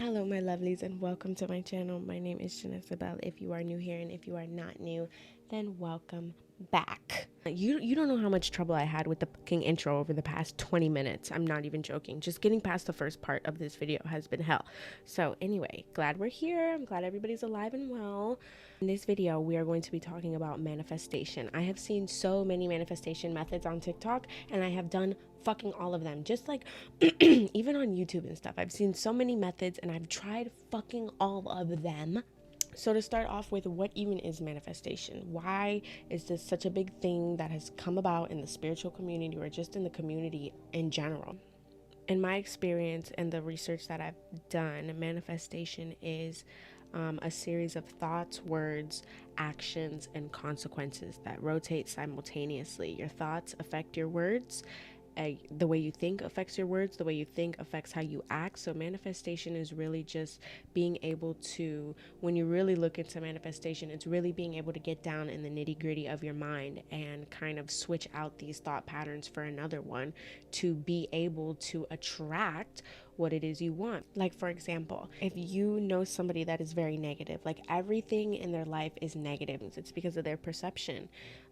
Hello, my lovelies, and welcome to my channel. My name is Janessa-Belle. If you are new here and if you are not new, then welcome back. You don't know how much trouble I had with the fucking intro over the past 20 minutes. I'm not even joking. Just getting past the first part of this video has been hell. So anyway, glad we're here. I'm glad everybody's alive and well. In this video, we are going to be talking about manifestation. I have seen so many manifestation methods on TikTok, and I have done fucking all of them. Just like even on YouTube and stuff, I've seen so many methods and I've tried fucking all of them. So to start off with, what even is manifestation? Why is this such a big thing that has come about in the spiritual community or just in the community in general? In my experience and the research that I've done, manifestation is a series of thoughts, words, actions, and consequences that rotate simultaneously. Your thoughts affect your words. The way you think affects your words. The way you think affects how you act. So manifestation is really just being able to, when you really look into manifestation, it's really being able to get down in the nitty gritty of your mind and kind of switch out these thought patterns for another one to be able to attract what it is you want. Like, for example, if you know somebody that is very negative, like everything in their life is negative, it's because of their perception.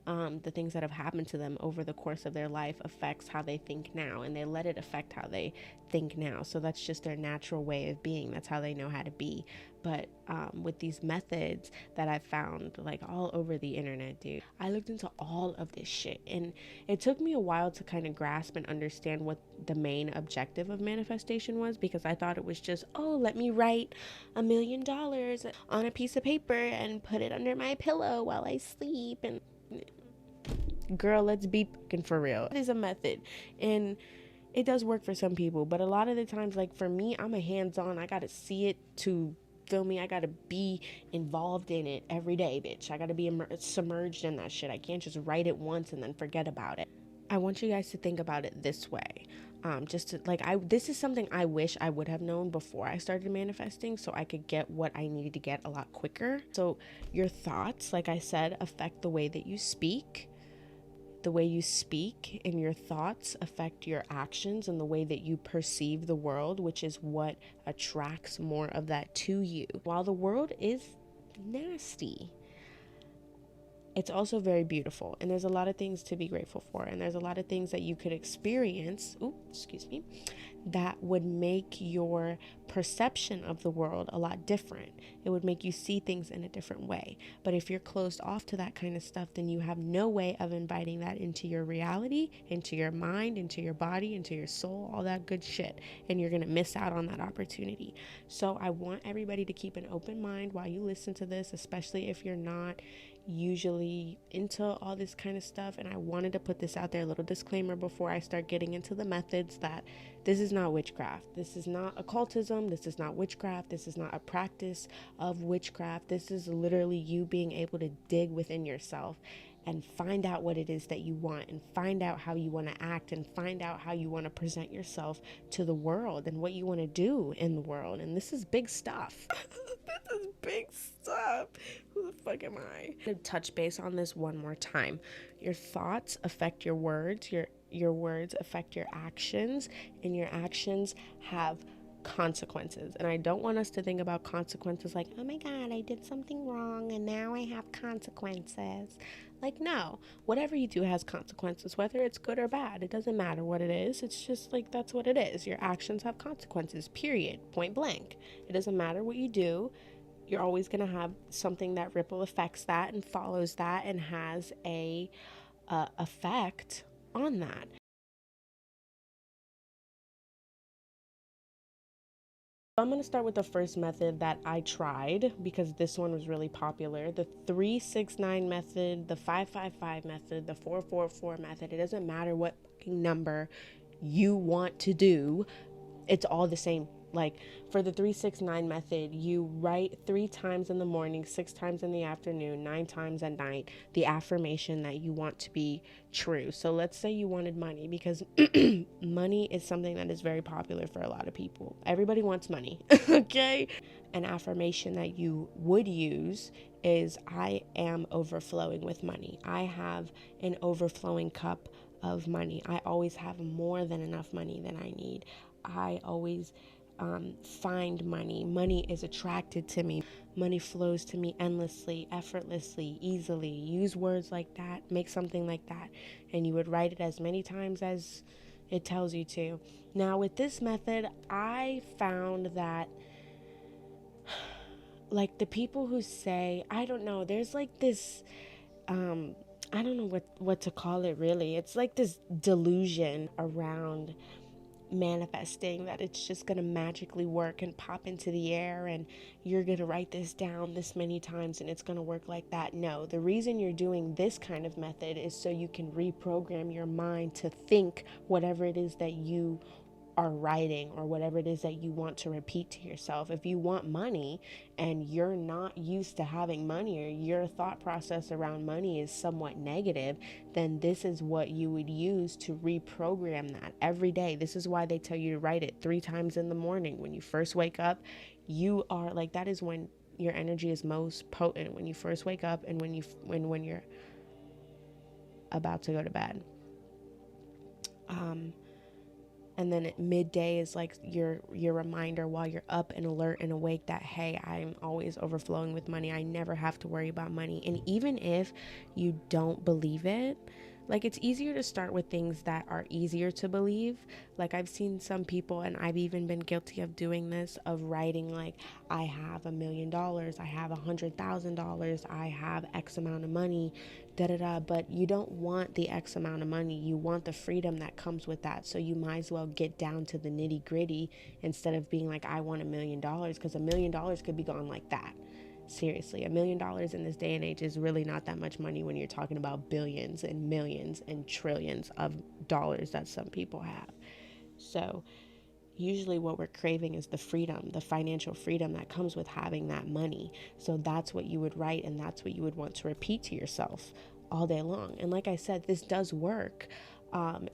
The things that have happened to them over the course of their life affects how they think now, and they let it affect how they think now. So that's just their natural way of being. That's how they know how to be. But with these methods that I've found like all over the internet, dude, I looked into all of this shit, and it took me a while to kind of grasp and understand what the main objective of manifestation was, because I thought it was just, oh, let me write $1 million on a piece of paper and put it under my pillow while I sleep. And girl, let's be fucking for real. It is a method, and it does work for some people, but a lot of the times, like for me, I'm a hands-on. I gotta see it to feel me. I gotta be involved in it every day, bitch. I gotta be submerged in that shit. I can't just write it once and then forget about it. I want you guys to think about it this way. Just to, like, this is something I wish I would have known before I started manifesting, so I could get what I needed to get a lot quicker. So your thoughts, like I said, affect the way that you speak. The way you speak and your thoughts affect your actions and the way that you perceive the world, which is what attracts more of that to you. While the world is nasty, it's also very beautiful, and there's a lot of things to be grateful for, and there's a lot of things that you could experience, that would make your perception of the world a lot different. It would make you see things in a different way. But if you're closed off to that kind of stuff, then you have no way of inviting that into your reality, into your mind, into your body, into your soul, all that good shit, and you're gonna miss out on that opportunity. So I want everybody to keep an open mind while you listen to this, especially if you're not usually into all this kind of stuff. And I wanted to put this out there, a little disclaimer before I start getting into the methods, that this is not witchcraft. This is not occultism. This is not witchcraft. This is not a practice of witchcraft. This is literally you being able to dig within yourself and find out what it is that you want, and find out how you want to act, and find out how you want to present yourself to the world and what you want to do in the world. And this is big stuff. This is big stuff. Who the fuck am I? I'm gonna touch base on this one more time. Your thoughts affect your words. Your words affect your actions, and your actions have consequences. And I don't want us to think about consequences like, oh my god, I did something wrong and now I have consequences. Like, no, whatever you do has consequences, whether it's good or bad. It doesn't matter what it is. It's just like, that's what it is. Your actions have consequences, period, point blank. It doesn't matter what you do. You're always going to have something that ripple affects that and follows that and has a effect on that. I'm going to start with the first method that I tried, because this one was really popular. The 369 method, the 555 method, the 444 method. It doesn't matter what number you want to do. It's all the same. Like for the 369 method, you write 3 times in the morning, 6 times in the afternoon, 9 times at night, the affirmation that you want to be true. So let's say you wanted money, because money is something that is very popular for a lot of people. Everybody wants money, okay? An affirmation that you would use is, I am overflowing with money. I have an overflowing cup of money. I always have more than enough money than I need. I always find money. Money is attracted to me. Money flows to me endlessly, effortlessly, easily. Use words like that, make something like that, and you would write it as many times as it tells you to. Now, with this method, I found that, like, the people who say, I don't know, there's like this, I don't know what to call it really. It's like this delusion around manifesting that it's just going to magically work and pop into the air, and you're going to write this down this many times and it's going to work like that. No, the reason you're doing this kind of method is so you can reprogram your mind to think whatever it is that you are writing or whatever it is that you want to repeat to yourself. If you want money and you're not used to having money, or your thought process around money is somewhat negative, then this is what you would use to reprogram that every day. This is why they tell you to write it 3 times in the morning. When you first wake up, you are like, that is when your energy is most potent, when you first wake up and when you're about to go to bed. And then at midday is like your reminder while you're up and alert and awake that, hey, I'm always overflowing with money. I never have to worry about money. And even if you don't believe it, like, it's easier to start with things that are easier to believe. Like, I've seen some people, and I've even been guilty of doing this, of writing like, I have $1 million, I have $100,000, I have X amount of money, da da da. But you don't want the X amount of money. You want the freedom that comes with that. So you might as well get down to the nitty gritty instead of being like, I want $1 million, because $1 million could be gone like that. Seriously, $1 million in this day and age is really not that much money when you're talking about billions and millions and trillions of dollars that some people have. So usually what we're craving is the freedom, the financial freedom that comes with having that money. So that's what you would write, and that's what you would want to repeat to yourself all day long. And like I said, this does work.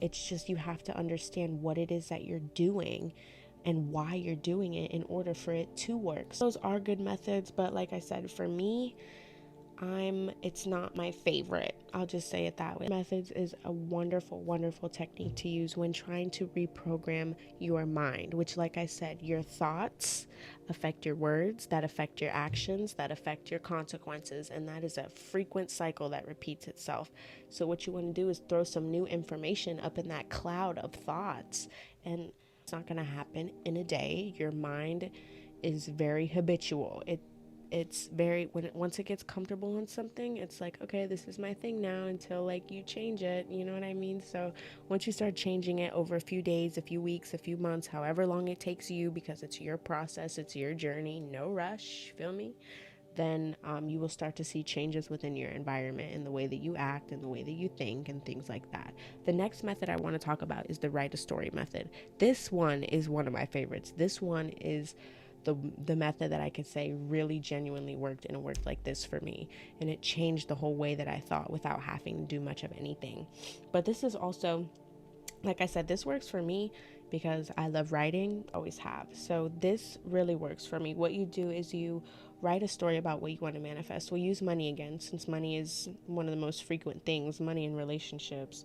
It's just you have to understand what it is that you're doing and why you're doing it in order for it to work. So those are good methods, but like I said, for me, it's not my favorite. I'll just say it that way. Methods is a wonderful, wonderful technique to use when trying to reprogram your mind, which, like I said, your thoughts affect your words, that affect your actions, that affect your consequences, and that is a frequent cycle that repeats itself. So what you want to do is throw some new information up in that cloud of thoughts, and it's not going to happen in a day. Your mind is very habitual. It's very, once it gets comfortable in something, it's like, okay, this is my thing now, until like you change it, you know what I mean? So once you start changing it over a few days, a few weeks, a few months, however long it takes you, because it's your process, it's your journey, no rush, feel me? Then you will start to see changes within your environment, in the way that you act and the way that you think and things like that. The next method I want to talk about is the write a story method. This one is one of my favorites. This one is the method that I could say really genuinely worked, and it worked like this for me, and it changed the whole way that I thought without having to do much of anything. But this is also, like I said, this works for me because I love writing, always have. So this really works for me. What you do is you write a story about what you want to manifest. We'll use money again, since money is one of the most frequent things, money in relationships.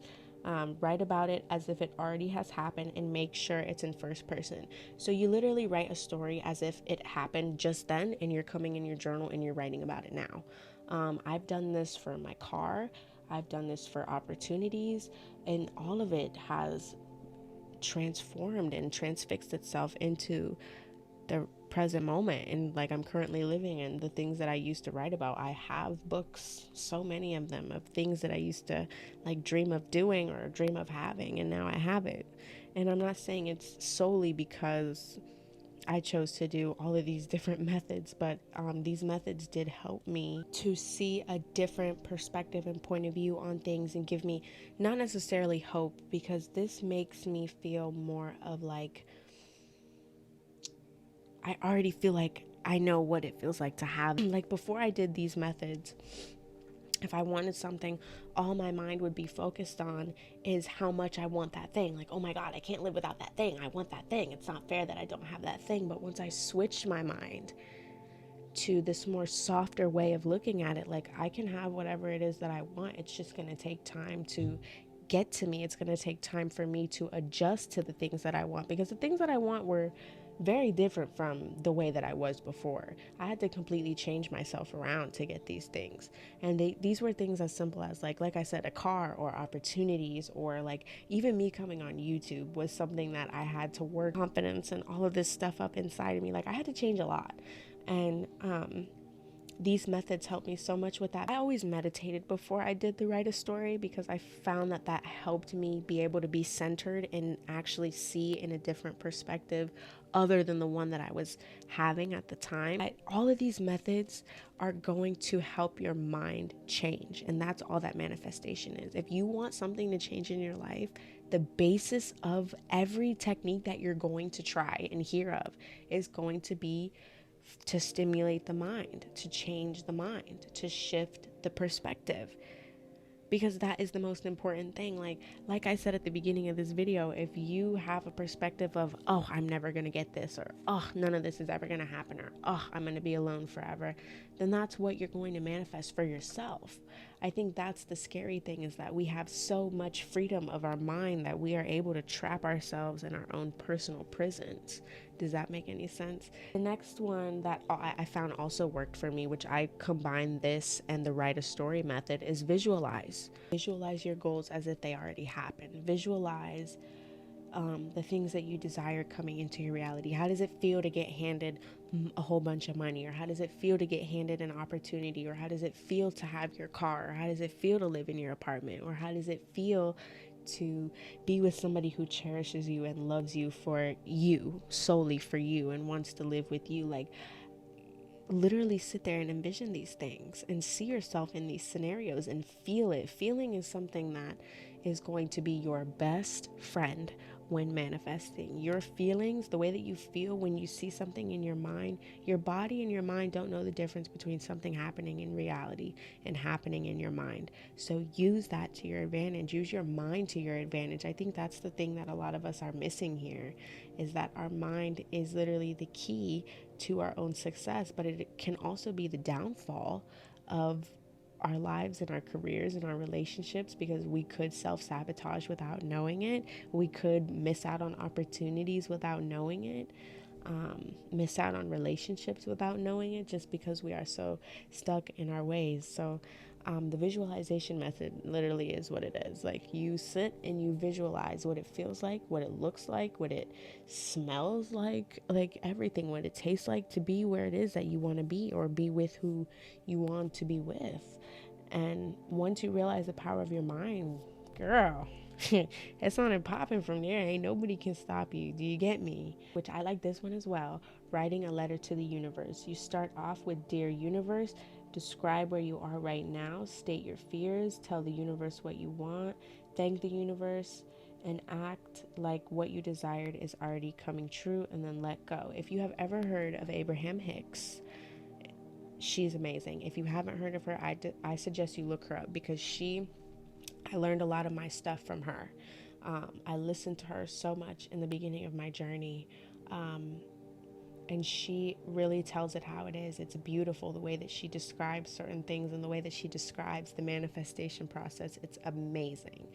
Write about it as if it already has happened, and make sure it's in first person. So you literally write a story as if it happened just then, and you're coming in your journal and you're writing about it now. I've done this for my car. I've done this for opportunities, and all of it has transformed and transfixed itself into the present moment, and like I'm currently living in. The things that I used to write about, I have books, so many of them, of things that I used to like dream of doing or dream of having, and now I have it. And I'm not saying it's solely because I chose to do all of these different methods, but these methods did help me to see a different perspective and point of view on things, and give me not necessarily hope, because this makes me feel more of like, I already feel like I know what it feels like to have. Like, before I did these methods, if I wanted something, all my mind would be focused on is how much I want that thing. Like, oh my God, I can't live without that thing. I want that thing. It's not fair that I don't have that thing. But once I switched my mind to this more softer way of looking at it, like, I can have whatever it is that I want. It's just going to take time to get to me. It's going to take time for me to adjust to the things that I want, because the things that I want were very different from the way that I was before. I had to completely change myself around to get these things. And these were things as simple as like I said, a car or opportunities, or like even me coming on YouTube was something that I had to work confidence and all of this stuff up inside of me. Like I had to change a lot. And these methods helped me so much with that. I always meditated before I did the write a story because I found that that helped me be able to be centered and actually see in a different perspective other than the one that I was having at the time. All of these methods are going to help your mind change, and that's all that manifestation is. If you want something to change in your life, the basis of every technique that you're going to try and hear of is going to be to stimulate the mind, to change the mind, to shift the perspective, because that is the most important thing. Like I said at the beginning of this video, if you have a perspective of, oh, I'm never going to get this, or oh, none of this is ever going to happen, or oh, I'm going to be alone forever, then that's what you're going to manifest for yourself. I think that's the scary thing, is that we have so much freedom of our mind that we are able to trap ourselves in our own personal prisons. Does that make any sense? The next one that I found also worked for me, which I combine this and the write a story method, is visualize. Visualize your goals as if they already happened. Visualize the things that you desire coming into your reality. How does it feel to get handed a whole bunch of money? Or how does it feel to get handed an opportunity? Or how does it feel to have your car? Or how does it feel to live in your apartment? Or how does it feel to be with somebody who cherishes you and loves you for you, solely for you, and wants to live with you? Like, literally sit there and envision these things and see yourself in these scenarios and feel it. Feeling is something that is going to be your best friend when manifesting. Your feelings, the way that you feel when you see something in your mind, your body and your mind don't know the difference between something happening in reality and happening in your mind. So use that to your advantage. Use your mind to your advantage. I think that's the thing that a lot of us are missing here, is that our mind is literally the key to our own success, but it can also be the downfall of our lives and our careers and our relationships, because we could self-sabotage without knowing it. We could miss out on opportunities without knowing it, miss out on relationships without knowing it, just because we are so stuck in our ways. So the visualization method literally is what it is. Like, you sit and you visualize what it feels like, what it looks like, what it smells like everything, what it tastes like to be where it is that you want to be, or be with who you want to be with. And once you realize the power of your mind, girl, it's on and popping from there. Ain't nobody can stop you. Do you get me? Which I like this one as well. Writing a letter to the universe. You start off with, Dear Universe, describe where you are right now, state your fears, tell the universe what you want, thank the universe, and act like what you desired is already coming true, and then let go. If you have ever heard of Abraham Hicks, she's amazing. If you haven't heard of her, I suggest you look her up, because I learned a lot of my stuff from her. I listened to her so much in the beginning of my journey. And she really tells it how it is. It's beautiful, the way that she describes certain things and the way that she describes the manifestation process. It's amazing.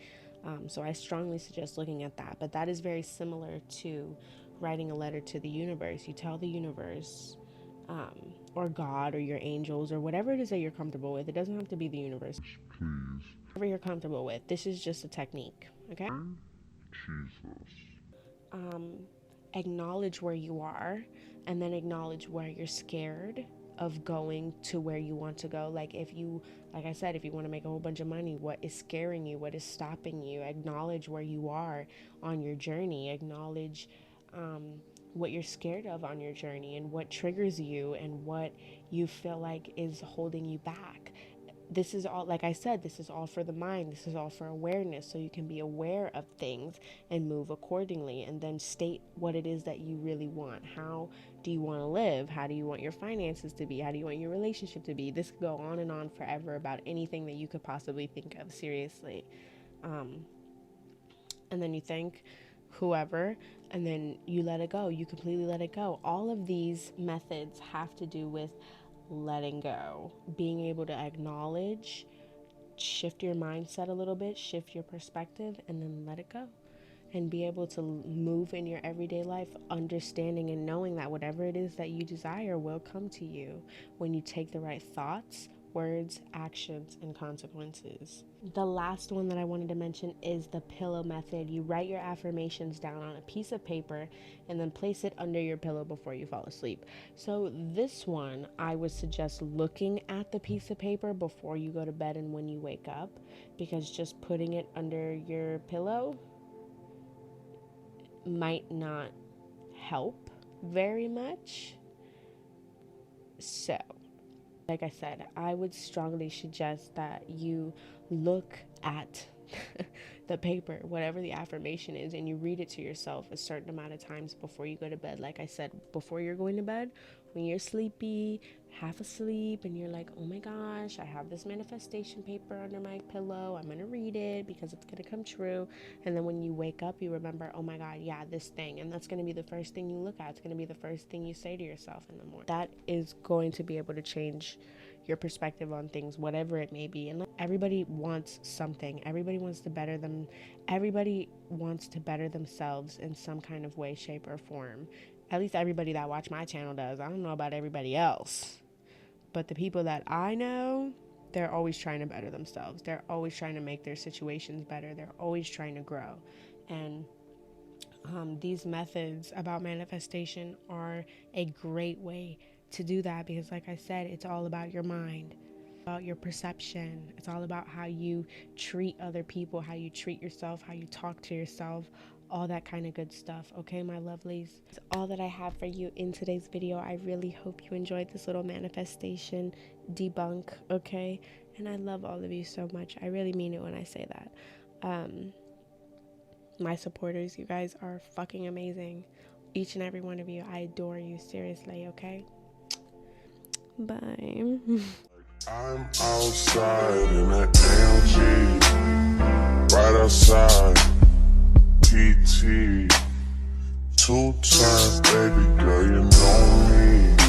So I strongly suggest looking at that. But that is very similar to writing a letter to the universe. You tell the universe, or God, or your angels, or whatever it is that you're comfortable with. It doesn't have to be the universe. Please. Whatever you're comfortable with. This is just a technique, okay? Jesus. Acknowledge where you are, and then acknowledge where you're scared of going to where you want to go. Like I said, if you want to make a whole bunch of money, what is scaring you? What is stopping you? Acknowledge where you are on your journey. Acknowledge what you're scared of on your journey, and what triggers you, and what you feel like is holding you back. This is all, like I said, this is all for the mind. This is all for awareness, so you can be aware of things and move accordingly, and then state what it is that you really want. How do you want to live? How do you want your finances to be? How do you want your relationship to be? This could go on and on forever about anything that you could possibly think of, seriously. And then you thank whoever, and then you let it go. You completely let it go. All of these methods have to do with letting go, being able to acknowledge, shift your mindset a little bit, shift your perspective, and then let it go. and be able to move in your everyday life, understanding and knowing that whatever it is that you desire will come to you when you take the right thoughts, words, actions, and consequences. The last one that I wanted to mention is the pillow method. You write your affirmations down on a piece of paper and then place it under your pillow before you fall asleep. So this one, I would suggest looking at the piece of paper before you go to bed and when you wake up, because just putting it under your pillow might not help very much. So, like I said, I would strongly suggest that you look at the paper, whatever the affirmation is, and you read it to yourself a certain amount of times before you go to bed. Like I said, before you're going to bed, when you're sleepy, half asleep, and you're like, oh my gosh, I have this manifestation paper under my pillow, I'm gonna read it because it's gonna come true. And then when you wake up, you remember, oh my god, yeah, this thing. And that's gonna be the first thing you look at. It's gonna be the first thing you say to yourself in the morning. That is going to be able to change your perspective on things, whatever it may be. And everybody wants something. Everybody wants to better themselves in some kind of way, shape, or form. At least everybody that watch my channel does. I don't know about everybody else, but the people that I know, they're always trying to better themselves. They're always trying to make their situations better. They're always trying to grow. And these methods about manifestation are a great way to do that, because like I said, it's all about your mind, about your perception. It's all about how you treat other people, how you treat yourself, how you talk to yourself, all that kind of good stuff. Okay, my lovelies, that's all that I have for you in today's video. I really hope you enjoyed this little manifestation debunk. Okay, and I love all of you so much. I really mean it when I say that. My supporters, you guys are fucking amazing, each and every one of you. I adore you, seriously. Okay, bye. I'm outside in an AMG, right outside, PT, 2 times, baby girl, you know me.